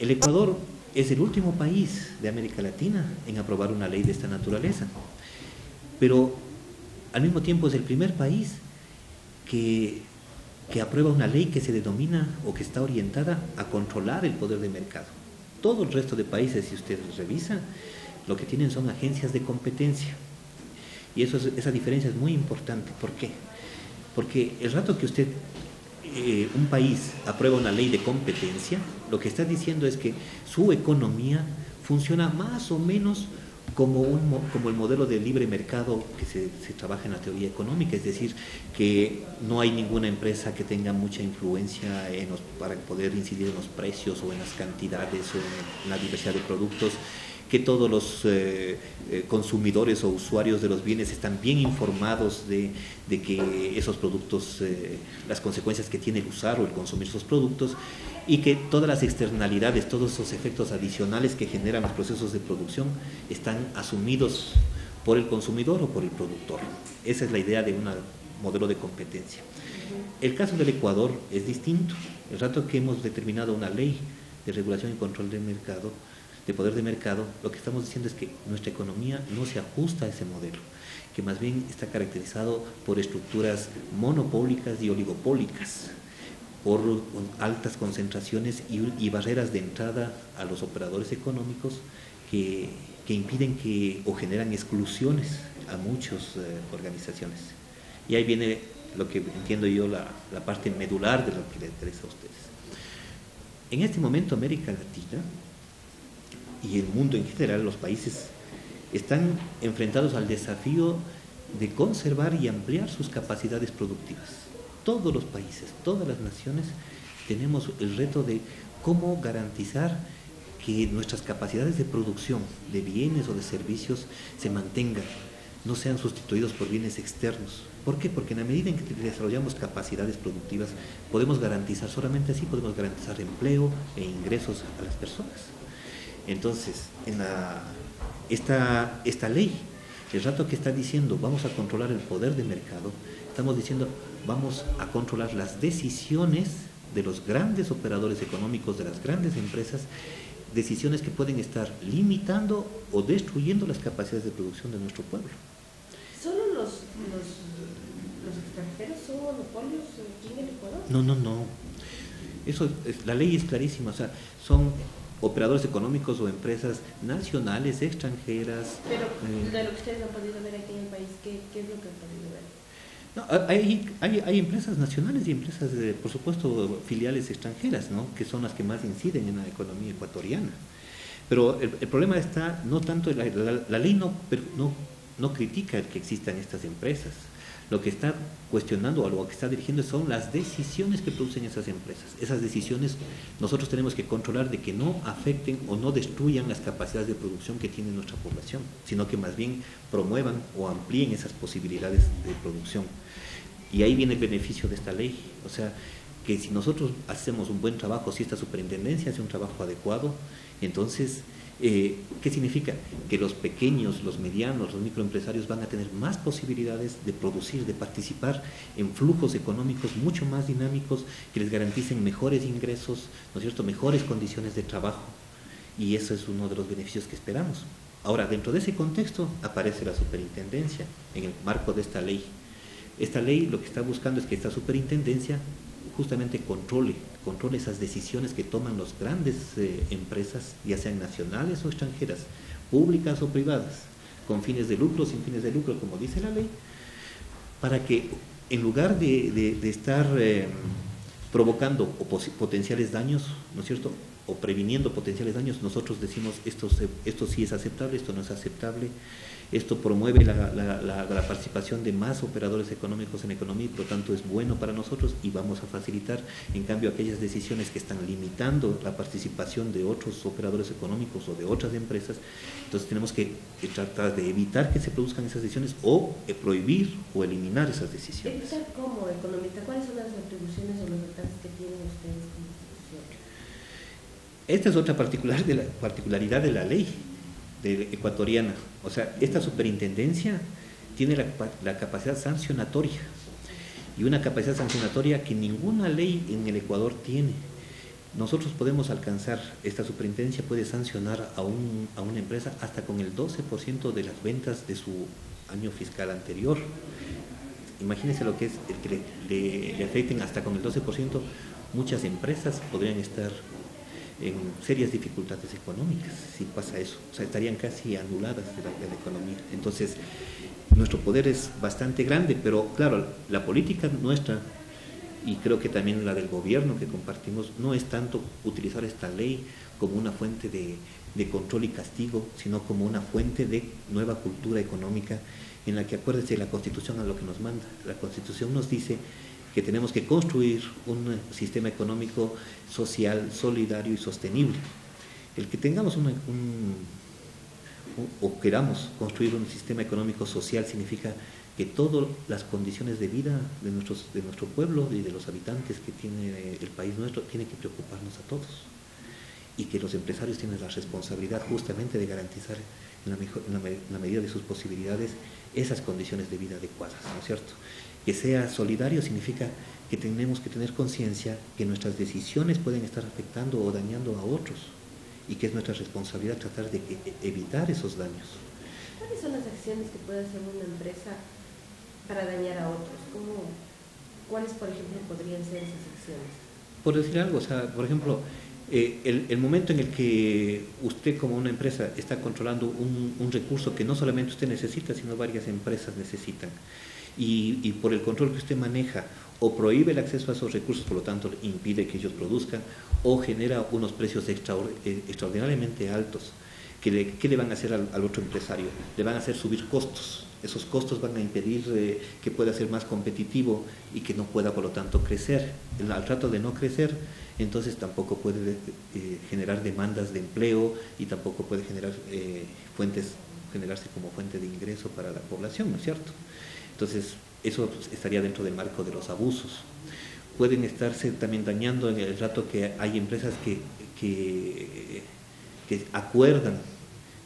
El Ecuador es el último país de América Latina en aprobar una ley de esta naturaleza, pero al mismo tiempo es el primer país que, que aprueba una ley que se denomina o que está orientada a controlar el poder de mercado. Todo el resto de países, si ustedes revisan, lo que tienen son agencias de competencia. Y esa diferencia es muy importante. ¿Por qué? Porque el rato que un país aprueba una ley de competencia, lo que está diciendo es que su economía funciona más o menos como el modelo de libre mercado que se trabaja en la teoría económica, es decir, que no hay ninguna empresa que tenga mucha influencia para poder incidir en los precios o en las cantidades o en la diversidad de productos, que todos los consumidores o usuarios de los bienes están bien informados de que esos productos, las consecuencias que tiene el usar o el consumir esos productos, y que todas las externalidades, todos esos efectos adicionales que generan los procesos de producción están asumidos por el consumidor o por el productor. Esa es la idea de un modelo de competencia. El caso del Ecuador es distinto. El rato que hemos determinado una ley de regulación y control del mercado, de poder de mercado, lo que estamos diciendo es que nuestra economía no se ajusta a ese modelo, que más bien está caracterizado por estructuras monopólicas y oligopólicas, por altas concentraciones y barreras de entrada a los operadores económicos que impiden o generan exclusiones a muchas organizaciones. Y ahí viene lo que entiendo yo la parte medular de lo que les interesa a ustedes. En este momento América Latina y el mundo en general, los países, están enfrentados al desafío de conservar y ampliar sus capacidades productivas. Todos los países, todas las naciones, tenemos el reto de cómo garantizar que nuestras capacidades de producción de bienes o de servicios se mantengan, no sean sustituidos por bienes externos. ¿Por qué? Porque en la medida en que desarrollamos capacidades productivas, solamente así podemos garantizar empleo e ingresos a las personas. Entonces, esta ley, el rato que está diciendo vamos a controlar el poder de mercado, estamos diciendo vamos a controlar las decisiones de los grandes operadores económicos, de las grandes empresas, decisiones que pueden estar limitando o destruyendo las capacidades de producción de nuestro pueblo. ¿Solo los extranjeros son monopolios aquí en el Ecuador? No. La ley es clarísima, o sea, son operadores económicos o empresas nacionales, extranjeras. Pero de lo que ustedes han podido ver aquí en el país, ¿qué es lo que han podido ver? No, hay empresas nacionales y empresas, por supuesto, filiales extranjeras, ¿no?, que son las que más inciden en la economía ecuatoriana. Pero el problema está no tanto, la ley no critica el que existan estas empresas. Lo que está cuestionando o lo que está dirigiendo son las decisiones que producen esas empresas. Esas decisiones nosotros tenemos que controlar de que no afecten o no destruyan las capacidades de producción que tiene nuestra población, sino que más bien promuevan o amplíen esas posibilidades de producción. Y ahí viene el beneficio de esta ley. O sea, que si nosotros hacemos un buen trabajo, si esta superintendencia hace un trabajo adecuado, entonces, ¿qué significa? Que los pequeños, los medianos, los microempresarios van a tener más posibilidades de producir, de participar en flujos económicos mucho más dinámicos que les garanticen mejores ingresos, ¿no es cierto?, mejores condiciones de trabajo. Y eso es uno de los beneficios que esperamos. Ahora, dentro de ese contexto aparece la superintendencia en el marco de esta ley. Esta ley lo que está buscando es que esta superintendencia justamente controle esas decisiones que toman las grandes empresas, ya sean nacionales o extranjeras, públicas o privadas, con fines de lucro, sin fines de lucro, como dice la ley, para que en lugar de estar provocando potenciales daños, ¿no es cierto?, o previniendo potenciales daños, nosotros decimos esto sí es aceptable, esto no es aceptable. Esto promueve la participación de más operadores económicos en la economía y por lo tanto es bueno para nosotros y vamos a facilitar, en cambio, aquellas decisiones que están limitando la participación de otros operadores económicos o de otras empresas. Entonces tenemos que tratar de evitar que se produzcan esas decisiones o prohibir o eliminar esas decisiones. ¿Evitar cómo, economista? ¿Cuáles son las atribuciones o los alcances que tienen ustedes como institución? Esta es otra particularidad de la ley ecuatoriana. O sea, esta superintendencia tiene la capacidad sancionatoria y una capacidad sancionatoria que ninguna ley en el Ecuador tiene. nosotros podemos alcanzar, esta superintendencia puede sancionar a una empresa hasta con el 12% de las ventas de su año fiscal anterior. Imagínense lo que es el que le afecten hasta con el 12%. Muchas empresas podrían estar en serias dificultades económicas si pasa eso, o sea, estarían casi anuladas de la economía. Entonces, nuestro poder es bastante grande, pero claro, la política nuestra, y creo que también la del gobierno que compartimos, no es tanto utilizar esta ley como una fuente de control y castigo, sino como una fuente de nueva cultura económica en la que, acuérdense, la Constitución a lo que nos manda. La Constitución nos dice que tenemos que construir un sistema económico social, solidario y sostenible. El que tengamos o queramos construir un sistema económico social significa que todas las condiciones de vida de nuestro pueblo y de los habitantes que tiene el país nuestro tienen que preocuparnos a todos, y que los empresarios tienen la responsabilidad justamente de garantizar en la medida de sus posibilidades esas condiciones de vida adecuadas, ¿no es cierto? Que sea solidario significa que tenemos que tener conciencia que nuestras decisiones pueden estar afectando o dañando a otros, y que es nuestra responsabilidad tratar de evitar esos daños. ¿Cuáles son las acciones que puede hacer una empresa para dañar a otros? ¿Cuáles, por ejemplo, podrían ser esas acciones? Por decir algo, o sea, por ejemplo, el momento en el que usted como una empresa está controlando un recurso que no solamente usted necesita, sino varias empresas necesitan, y por el control que usted maneja, o prohíbe el acceso a esos recursos, por lo tanto impide que ellos produzcan, o genera unos precios extraordinariamente altos, ¿qué le van a hacer al otro empresario? Le van a hacer subir costos. Esos costos van a impedir que pueda ser más competitivo y que no pueda, por lo tanto, crecer. Al trato de no crecer, entonces tampoco puede generar demandas de empleo, y tampoco puede generarse como fuente de ingreso para la población, ¿no es cierto? Entonces, eso estaría dentro del marco de los abusos. Pueden estarse también dañando en el rato que hay empresas que acuerdan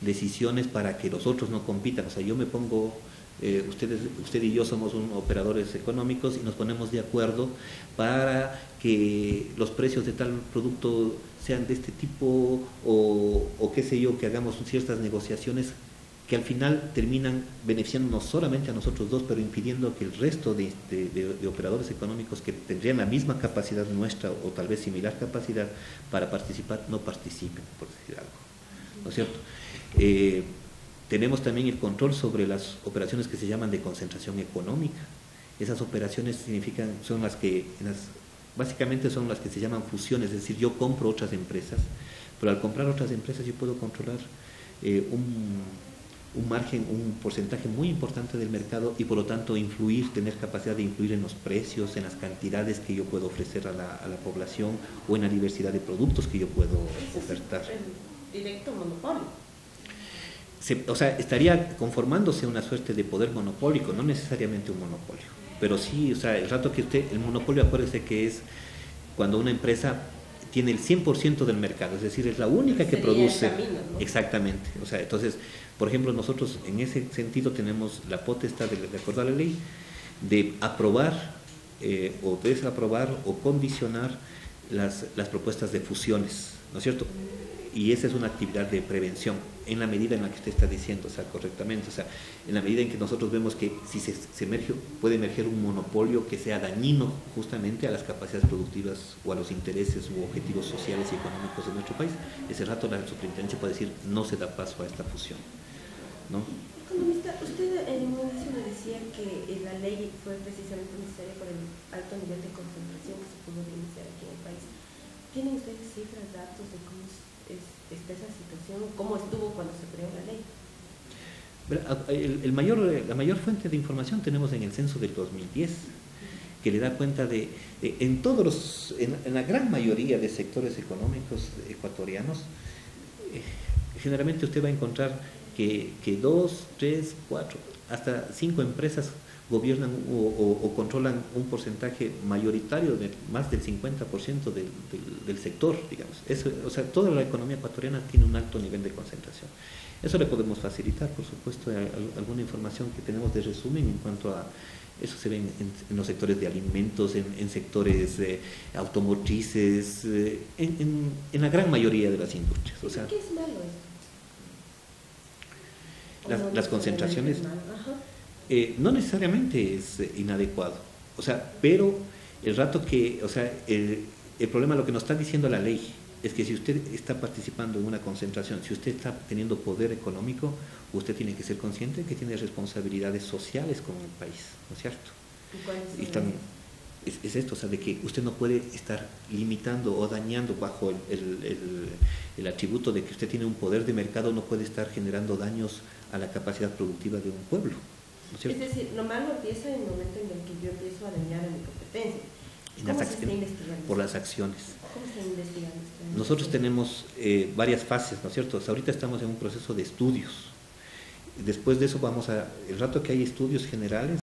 decisiones para que los otros no compitan. O sea, yo me pongo, usted y yo somos operadores económicos, y nos ponemos de acuerdo para que los precios de tal producto sean de este tipo, o qué sé yo, que hagamos ciertas negociaciones que al final terminan beneficiando no solamente a nosotros dos, pero impidiendo que el resto de operadores económicos que tendrían la misma capacidad nuestra, o tal vez similar capacidad para participar, no participen, por decir algo, ¿no es cierto? Tenemos también el control sobre las operaciones que se llaman de concentración económica. Esas operaciones básicamente son las que se llaman fusiones, es decir, yo compro otras empresas, pero al comprar otras empresas yo puedo controlar un margen, un porcentaje muy importante del mercado, y por lo tanto tener capacidad de influir en los precios, en las cantidades que yo puedo ofrecer a la población, o en la diversidad de productos que yo puedo ofertar. Es directo monopolio. O sea, estaría conformándose una suerte de poder monopólico, no necesariamente un monopolio, pero sí, o sea, el rato que el monopolio, acuérdese que es cuando una empresa tiene el 100% del mercado, es decir, es la única que produce. El camino, ¿no? Exactamente. O sea, entonces, por ejemplo, nosotros en ese sentido tenemos la potestad, de acuerdo a la ley, de aprobar o desaprobar o condicionar las propuestas de fusiones, ¿no es cierto? Y esa es una actividad de prevención, en la medida en la que usted está diciendo, o sea, correctamente, o sea, en la medida en que nosotros vemos que si puede emerger un monopolio que sea dañino justamente a las capacidades productivas o a los intereses u objetivos sociales y económicos de nuestro país, ese rato la superintendencia puede decir, no se da paso a esta fusión, ¿no? Economista, usted en un inicio me decía que la ley fue precisamente necesaria por el alto nivel de concentración que se pudo iniciar aquí en el país. ¿Tienen ustedes cifras, datos de cómo está esa situación, cómo estuvo cuando se creó la ley? La mayor fuente de información tenemos en el censo del 2010, que le da cuenta en la gran mayoría de sectores económicos ecuatorianos, generalmente usted va a encontrar que 2, 3, 4, hasta 5 empresas gobiernan o controlan un porcentaje mayoritario de más del 50% del sector, digamos. Eso, o sea, toda la economía ecuatoriana tiene un alto nivel de concentración. Eso le podemos facilitar, por supuesto, alguna información que tenemos de resumen en cuanto a eso. Se ve en los sectores de alimentos, en sectores automotrices, en la gran mayoría de las industrias. O sea, ¿qué es malo esto? Las concentraciones no necesariamente es inadecuado, o sea, pero el rato que, o sea, el problema, lo que nos está diciendo la ley, es que si usted está participando en una concentración, si usted está teniendo poder económico, usted tiene que ser consciente que tiene responsabilidades sociales con el país, ¿no es cierto? Y también es esto, o sea, de que usted no puede estar limitando o dañando bajo el atributo de que usted tiene un poder de mercado, no puede estar generando daños a la capacidad productiva de un pueblo, ¿no es cierto? Es decir, lo malo empieza en el momento en el que yo empiezo a dañar a mi competencia. ¿Cómo se está investigando? Por las acciones. ¿Cómo se está investigando? Nosotros tenemos varias fases, ¿no es cierto? Ahorita estamos en un proceso de estudios. Después de eso el rato que hay estudios generales,